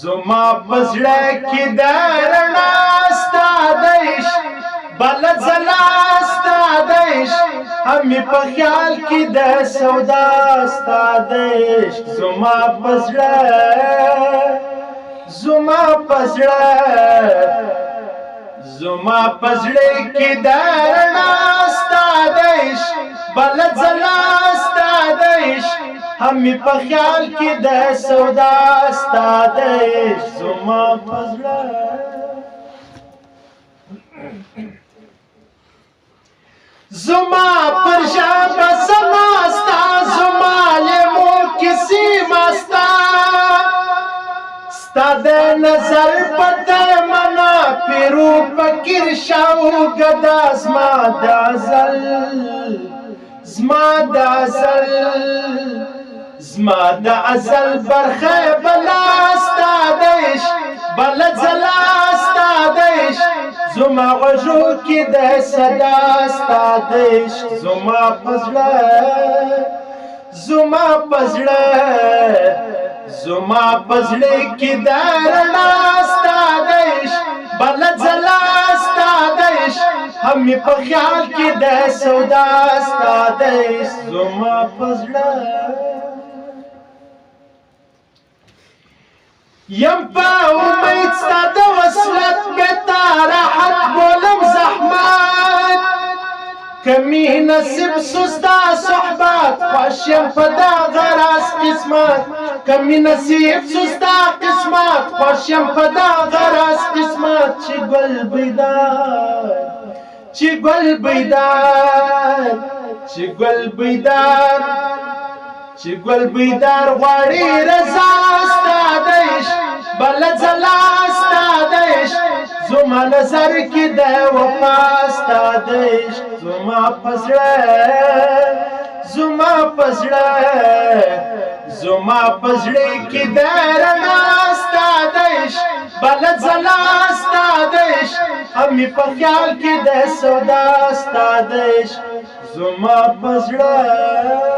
زما پزړه کې د رڼا ستا د عشق بل ځلا ستا د عشق همې په خیال کې د سودا ستا د عشق زما پزړه کې د رڼا ستا د عشق بل ځلا ستا د عشق همې په خیال کې د سودا ستا د عشق زما پزړه زما پر ژبه سماستا زما لیمو کیسې مستا ستا د نظر په تمنا پیرو فکر شاو ګدا زما د ازل برخه بلا ستا د عشق بل ځلا ستا د عشق زما غوږو کې د صدا ستا د عشق زما پزړه کې د رڼا ستا د عشق بل ځلا ستا د عشق همې په خیال کې د سودا ستا د عشق زما پزړه یم په امید ستا د وصلت بېتا راحت بولم زحمت کمی نصیب سستا صحبت خوش یم په دغه راز قسمت کمی نصیب سستا قسمت خوش یم په دغه راز قسمت چې ګل بیدار غواړي رضا ستا د عشق بل ځلا ستا د عشق زما نظر کې د وفا ستا د عشق زما پزړه کې د رڼا ستا د عشق بل ځلا ستا د عشق همې په خیال کې د سودا ستا د عشق زما پزړه